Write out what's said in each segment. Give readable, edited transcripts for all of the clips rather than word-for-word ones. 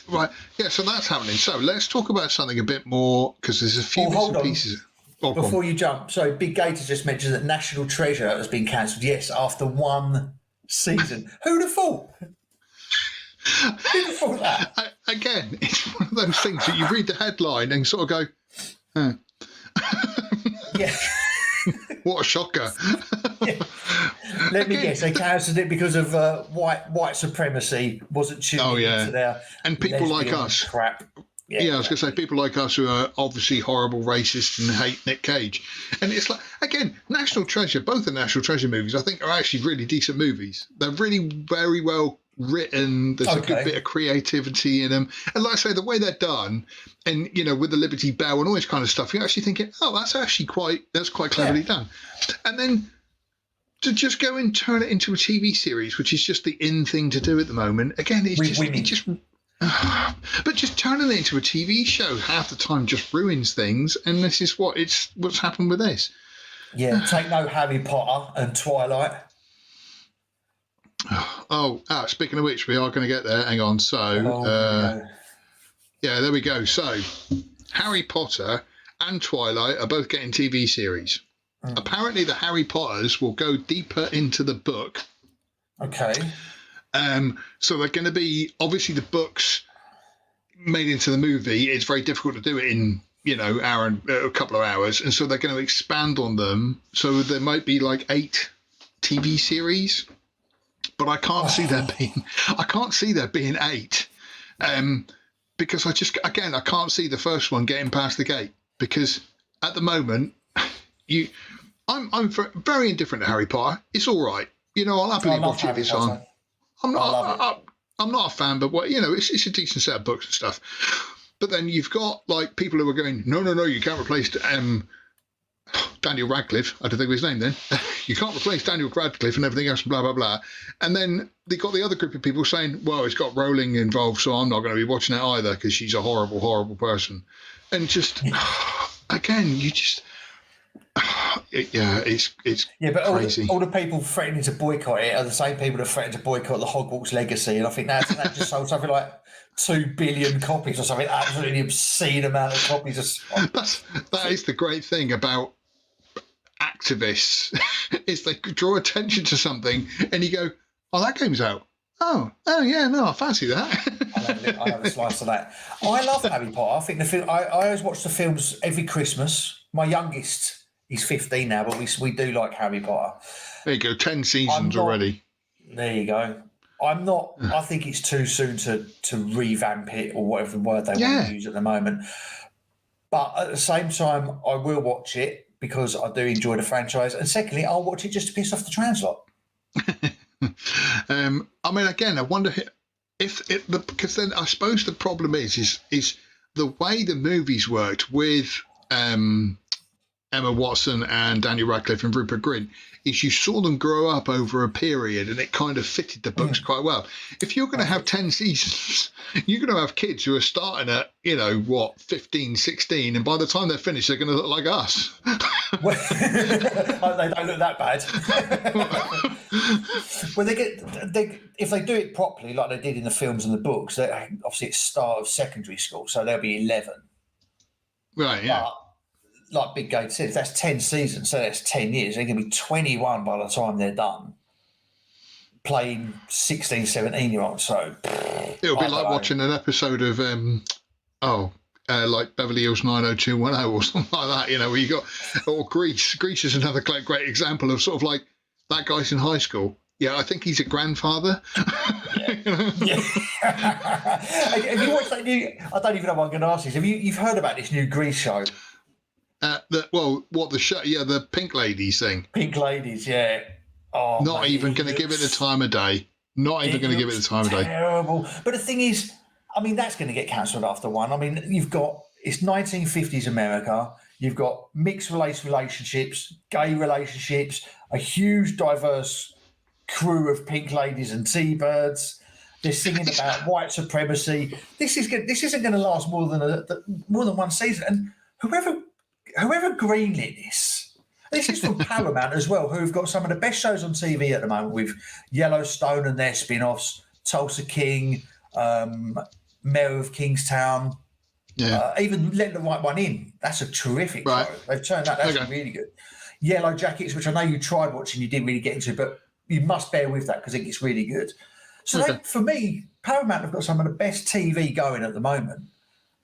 Right. Yeah. So that's happening. So let's talk about something a bit more because there's a few bits hold and on. pieces. Oh, go on. Before you jump, so Big Gator just mentioned that National Treasure has been cancelled. Yes, after one season. Who'd have thought? Who'd have thought that? Again, it's one of those things that you read the headline and sort of go, huh. Yeah. What a shocker. Yeah. Let me guess, they cancelled it because of white supremacy wasn't tuning into their and people like lesbian us. crap. Yeah, I was going to say people like us who are obviously horrible racists and hate Nick Cage. And it's like, again, National Treasure, both the National Treasure movies, I think are actually really decent movies. They're really very well written. There's a good bit of creativity in them. And like I say, the way they're done and, you know, with the Liberty Bell and all this kind of stuff, you're actually thinking, oh, that's quite cleverly done. And then to just go and turn it into a TV series, which is just the in thing to do at the moment. Again, but just turning it into a TV show half the time just ruins things, and this is what's happened with this. Yeah, take note, Harry Potter and Twilight. Speaking of which, we are going to get there. Hang on. So, yeah, there we go. So, Harry Potter and Twilight are both getting TV series. Apparently, the Harry Potters will go deeper into the book. Okay. So they're going to be, obviously the books made into the movie, it's very difficult to do it in, you know, a couple of hours. And so they're going to expand on them. So there might be like 8 TV series, but I can't see there being 8. Because I can't see the first one getting past the gate, because at the moment I'm very indifferent to Harry Potter. It's all right. You know, I'll happily watch it if it's on. I'm not a fan, but it's a decent set of books and stuff. But then you've got like people who are going, no, you can't replace Daniel Radcliffe. I don't think of his name then. You can't replace Daniel Radcliffe and everything else, blah, blah, blah. And then they got the other group of people saying, well, it's got Rowling involved, so I'm not going to be watching it either because she's a horrible, horrible person. And just, again, you just... it's but crazy. All the people threatening to boycott it are the same people that threatened to boycott the Hogwarts Legacy, and I think that just sold something like 2 billion copies or something. Absolutely obscene amount of copies. That is the great thing about activists is they draw attention to something and you go, oh, that game's out. Oh yeah, no, I fancy that. I'll have a slice of that. I love Harry Potter. I think the film. I always watch the films every Christmas. My youngest. He's 15 now, but we do like Harry Potter. There you go, 10 seasons already. There you go. I'm not. I think it's too soon to revamp it or whatever word they want to use at the moment. But at the same time, I will watch it because I do enjoy the franchise. And secondly, I'll watch it just to piss off the trans lot. I mean, again, I wonder because then I suppose the problem is the way the movies worked with Emma Watson and Daniel Radcliffe and Rupert Grint is you saw them grow up over a period and it kind of fitted the books quite well. If you're going to have 10 seasons, you're going to have kids who are starting at, 15, 16, and by the time they're finished, they're going to look like us. Well, they don't look that bad. Well, if they do it properly, like they did in the films and the books, obviously it's start of secondary school, so they'll be 11. Right, yeah. But, like Big Gate said, if that's 10 seasons, so that's 10 years, they're going to be 21 by the time they're done playing 16, 17-year-olds. So it'll be like watching an episode of like Beverly Hills 90210 or something like that, where you got, or Grease. Grease is another great example of sort of like that guy's in high school. Yeah, I think he's a grandfather. Yeah. Have you watched that new? I don't even know what I'm going to ask you. You've heard about this new Grease show? The show? Yeah, the Pink Ladies thing. Pink Ladies, yeah. Oh, not even going to give it the time of day. Not even going to give it the time of day. Terrible. But the thing is, I mean, that's going to get cancelled after one. I mean, it's 1950s America. You've got mixed race relationships, gay relationships, a huge diverse crew of Pink Ladies and T-Birds. They're singing about white supremacy. This isn't going to last more than one season. And whoever greenlit this is from Paramount as well, who've got some of the best shows on TV at the moment with Yellowstone and their spin-offs, Tulsa King, Mayor of Kingstown. Yeah. Even Let the Right One In. That's a terrific Right. show. They've turned that. That's Okay. really good. Yellow Jackets, which I know you tried watching, you didn't really get into, but you must bear with that because I think it's really good. So Okay. for me, Paramount have got some of the best TV going at the moment.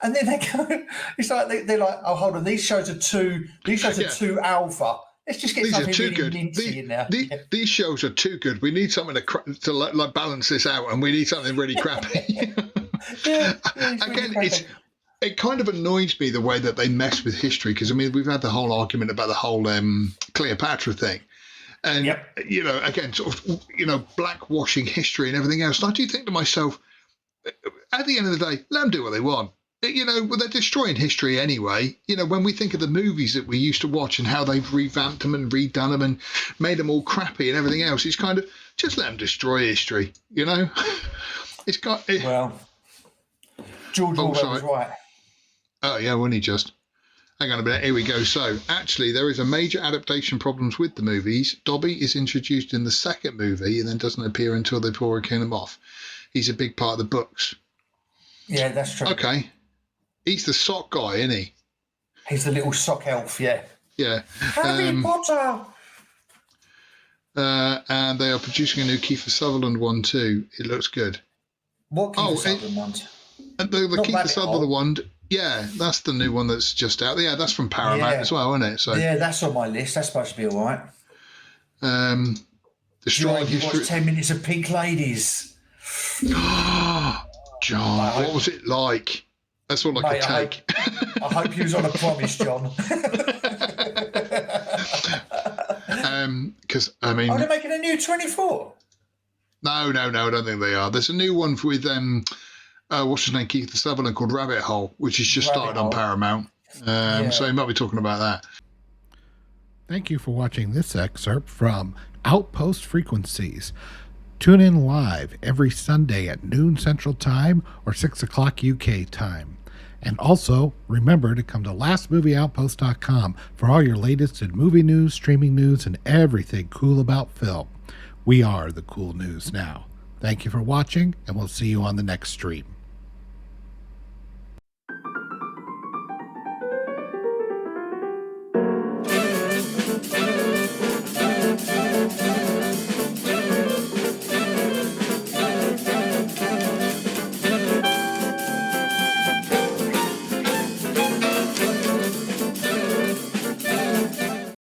And then they go, it's like they're like, oh, hold on, these shows are too alpha. Let's just get These are something too really good. mincy in there. These shows are too good. We need something to like balance this out, and we need something really crappy. Again, it kind of annoys me the way that they mess with history, because I mean we've had the whole argument about the whole Cleopatra thing, and again, sort of blackwashing history and everything else. And I do think to myself, at the end of the day, let them do what they want. They're destroying history anyway. When we think of the movies that we used to watch and how they've revamped them and redone them and made them all crappy and everything else, it's kind of just let them destroy history. It's got. Well, George Orwell was right. Oh yeah, wasn't he just? Hang on a minute. Here we go. So actually, there is a major adaptation problems with the movies. Dobby is introduced in the second movie and then doesn't appear until they've already kill him off. He's a big part of the books. Yeah, that's true. Okay. He's the sock guy, isn't he? He's the little sock elf, yeah. Yeah. Harry Potter! And they are producing a new Kiefer Sutherland one too. It looks good. What Kiefer Sutherland one? The Kiefer Sutherland one, yeah, that's the new one that's just out. Yeah, that's from Paramount as well, isn't it? So yeah, that's on my list. That's supposed to be all right. Destroying You History. watched 10 minutes of Pink Ladies. John, what was it like? That's all I could take. I hope you was on a promise, John. Because I mean, are they making a new 24? No, I don't think they are. There's a new one with what's his name, Keith Sutherland, called Rabbit Hole, which has just started on Paramount. So you might be talking about that. Thank you for watching this excerpt from Outpost Frequencies. Tune in live every Sunday at noon Central Time or 6 o'clock UK time. And also, remember to come to lastmovieoutpost.com for all your latest in movie news, streaming news, and everything cool about film. We are the cool news now. Thank you for watching, and we'll see you on the next stream.